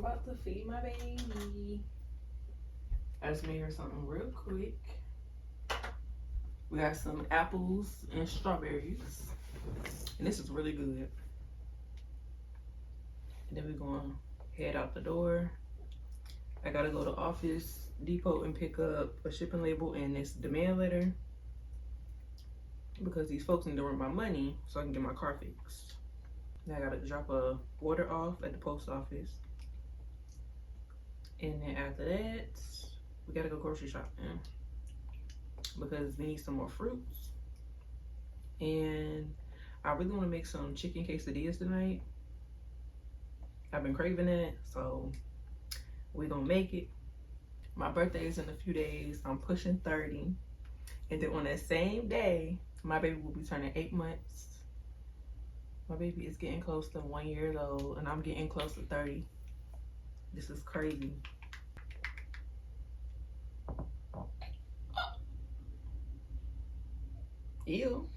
about to feed my baby. I just made her something real quick. We got some apples and strawberries. And this is really good. And then we're going to head out the door. I got to go to Office Depot and pick up a shipping label and this demand letter. Because these folks need to run my money so I can get my car fixed. Now I got to drop a order off at the post office. And then after that, we got to go grocery shopping. Because we need some more fruits. And I really want to make some chicken quesadillas tonight. I've been craving it, so we're gonna make it. My birthday is in a few days. I'm pushing 30. And then on that same day, my baby will be turning 8 months. My baby is getting close to 1 year old, and I'm getting close to 30. This is crazy. Ew.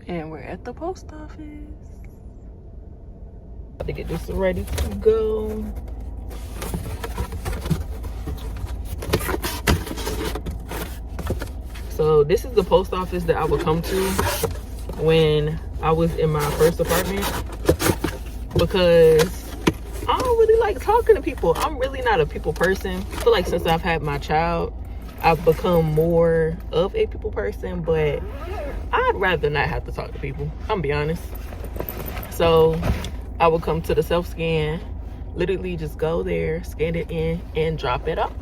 And we're at the post office. About to get this ready to go. So this is the post office that I would come to when I was in my first apartment, because I don't really like talking to people. I'm really not a people person. I feel like since I've had my child, I've become more of a people person, but I'd rather not have to talk to people. I'm gonna be honest. So I would come to the self-scan, literally just go there, scan it in, and drop it off.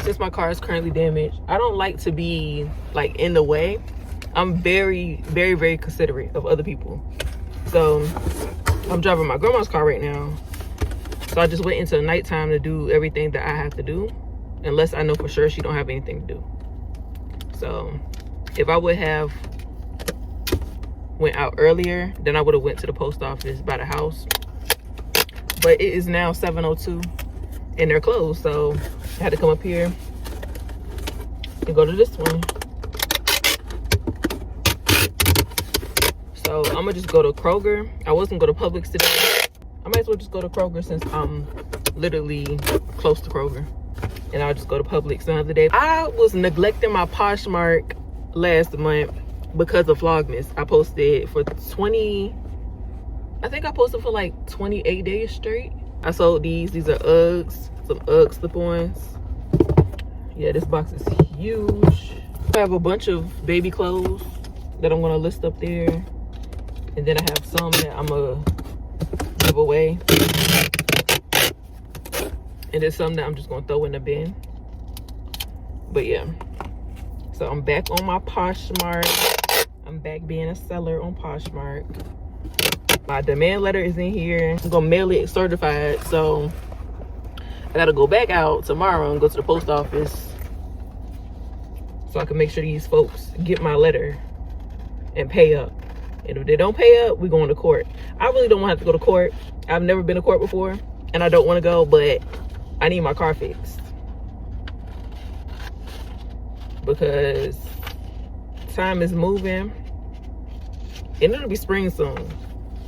Since my car is currently damaged, I don't like to be like in the way. I'm very, very, very considerate of other people. So I'm driving my grandma's car right now. So I just wait until nighttime to do everything that I have to do, unless I know for sure she don't have anything to do. So if I would have went out earlier, then I would have went to the post office by the house. But it is now 7:02 and they're closed, so I had to come up here and go to this one. So I'm gonna just go to Kroger. I wasn't going to Publix today. I might as well just go to Kroger since I'm literally close to Kroger. And I'll just go to Publix another day. I was neglecting my Poshmark last month because of Vlogmas. I posted for 20, I think I posted for like 28 days straight. I sold these. These are Uggs, some Ugg slip-ons. Yeah, this box is huge. I have a bunch of baby clothes that I'm gonna list up there. And then I have some that I'm gonna give away. And there's some that I'm just gonna throw in the bin. But yeah, so I'm back on my Poshmark. I'm back being a seller on Poshmark. My demand letter is in here. I'm gonna mail it certified. So I gotta go back out tomorrow and go to the post office so I can make sure these folks get my letter and pay up. And if they don't pay up, we're going to court. I really don't want to have to go to court. I've never been to court before and I don't want to go, but I need my car fixed because time is moving and it'll be spring soon.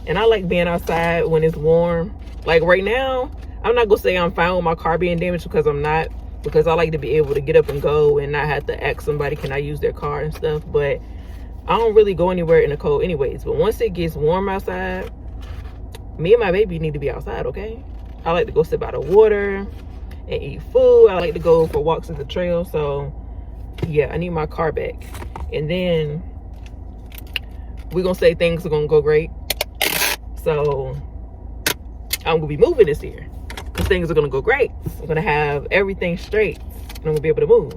And I like being outside when it's warm. Like right now, I'm not gonna say I'm fine with my car being damaged, because I'm not, because I like to be able to get up and go and not have to ask somebody, can I use their car and stuff. But I don't really go anywhere in the cold anyways. But once it gets warm outside, me and my baby need to be outside, okay? I like to go sit by the water and eat food. I like to go for walks at the trail. So yeah, I need my car back. And then we're gonna say things are gonna go great. So I'm gonna be moving this year because things are gonna go great. I'm gonna have everything straight and I'm gonna be able to move.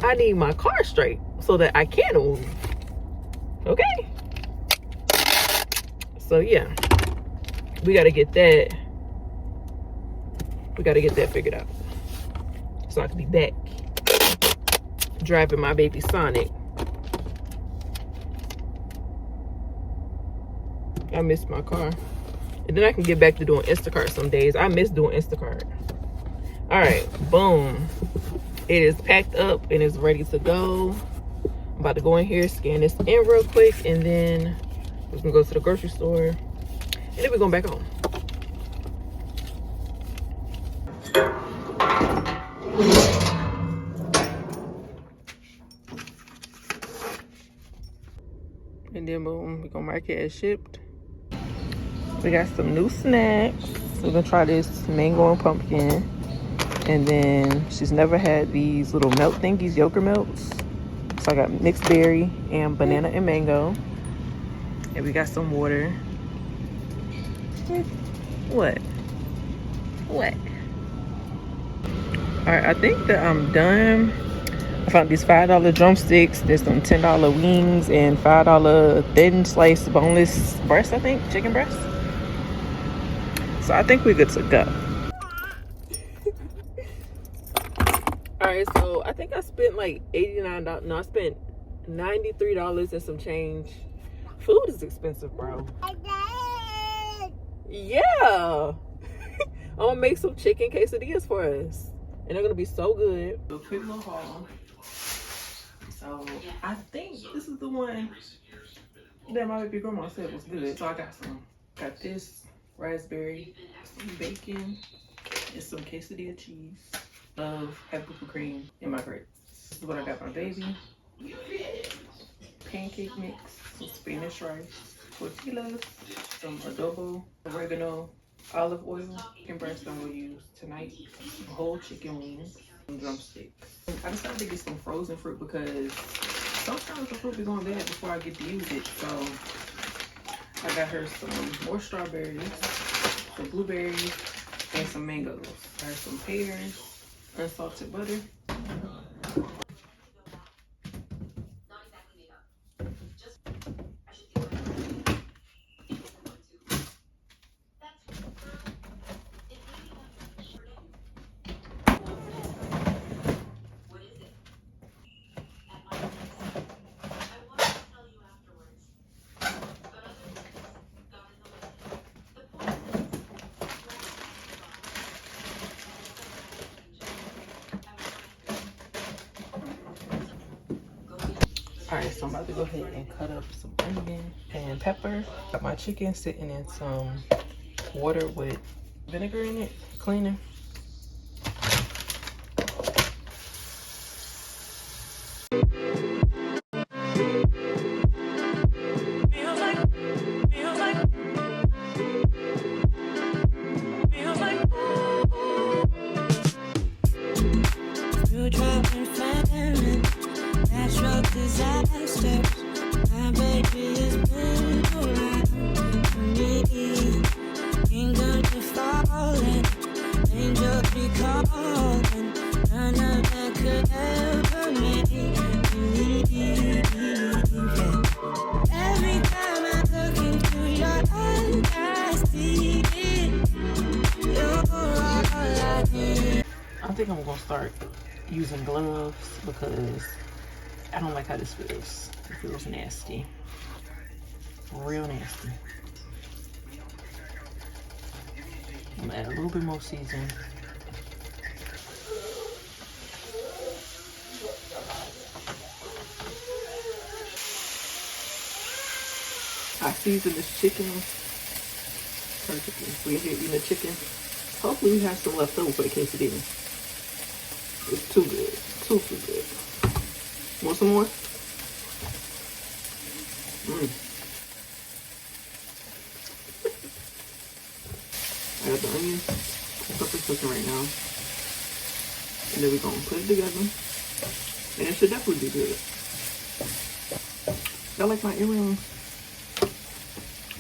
I need my car straight so that I can move. Okay? So yeah, we gotta get that. We gotta get that figured out. So I can be back driving my baby Sonic. I miss my car. And then I can get back to doing Instacart some days. I miss doing Instacart. All right, boom. It is packed up and it's ready to go. I'm about to go in here, scan this in real quick, and then we're gonna go to the grocery store. And then we're going back home. And then boom, we're gonna mark it as shipped. We got some new snacks. We're gonna try this mango and pumpkin. And then she's never had these little melt thingies, yogurt melts. So I got mixed berry and banana and mango. And we got some water. What? What? Alright, I think that I'm done. I found these $5 drumsticks. There's some $10 wings and $5 thin sliced boneless breast, I think. Chicken breast. So I think we're good to go. Alright, so I think I spent like $89. No, I spent $93 and some change. Food is expensive, bro. Yeah. I'm gonna make some chicken quesadillas for us. And they're gonna be so good. A quick little haul. So I think this is the one that my baby grandma said was good. So I got this raspberry, some bacon, and some quesadilla cheese. Love heavy whipped cream in my grits. This is what I got my baby. Pancake mix, some Spanish rice, tortillas, some adobo, oregano, olive oil, chicken breast I'm gonna use tonight, whole chicken wings, and drumsticks. I decided to get some frozen fruit because sometimes the fruit be going bad before I get to use it. So I got her some more strawberries, some blueberries, and some mangoes. I got some pears, unsalted butter. Alright, so I'm about to go ahead and cut up some onion and pepper. Got my chicken sitting in some water with vinegar in it, cleaning. Natural disasters. My baby is moved around to me. Kingdoms are falling, angels be calling. None of that could ever make me leave. Every time I look into your eyes, I see it. You're all I need. I think I'm gonna start using gloves because I don't like how this feels. It feels nasty. Real nasty. I'm gonna add a little bit more seasoning. I seasoned this chicken perfectly. We're here eating the chicken. Hopefully we have some left over for the quesadilla. It's too good. Too good. Want some more? I got the onions and pepper cooking right now. And then we're gonna put it together. And it should definitely be good. I like my earrings.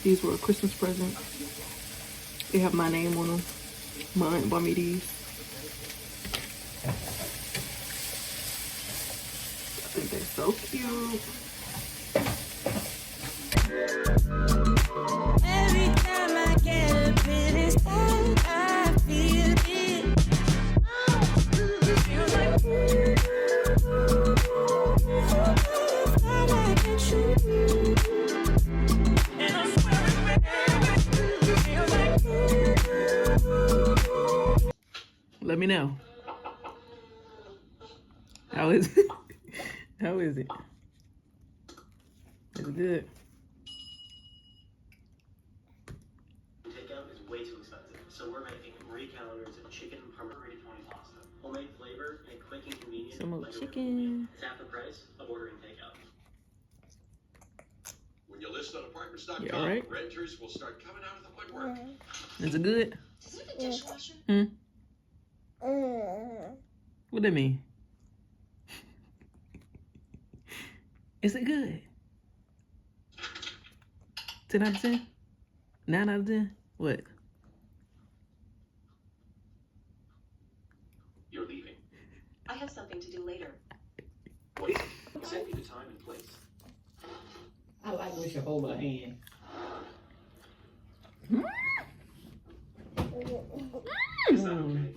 These were a Christmas present. They have my name on them. My aunt bought me these. I think they're so cute. Every time I get a bit inspired, I feel it. Feels like I can shoot. And I swear it feels like. Let me know. How is it? How is it? Is it good? So we're making 3 calendars of chicken parmesan pasta. Homemade flavor and quick and convenient. Some more like a chicken. It's half the price of ordering takeout. When you list on apartments.com, You all right? renters will start coming out of the woodwork. Is it good? Is it a dishwasher? What that mean? Is it good? 10 out of 10? 9 out of 10? What? You're leaving. I have something to do later. Wait. Send me the time and place. I like when she hold her hand. Is that okay?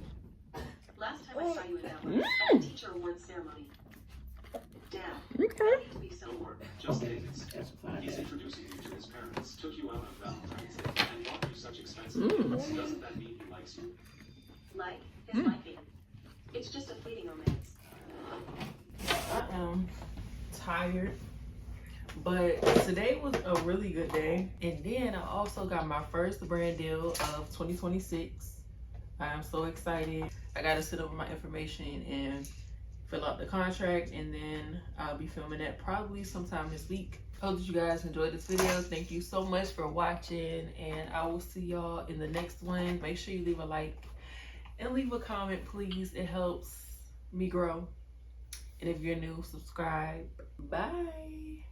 Last time I saw you in Dallas, at the teacher awards ceremony. Dad, Okay. I need to be so Don't worry. Just Okay, Davis. that's fine. He's introducing you to his parents. Took you out on Valentine's Day and bought you such expensive gifts. Doesn't that mean he likes you? like his liking. It's just a fleeting romance. I am tired, but today was a really good day. And then I also got my first brand deal of 2026. I am so excited. I got to sit over my information and fill out the contract, and then I'll be filming that probably sometime this week. Hope that you guys enjoyed this video. Thank you so much for watching, and I will see y'all in the next one. Make sure you leave a like and leave a comment, please. It helps me grow. And if you're new, subscribe. Bye.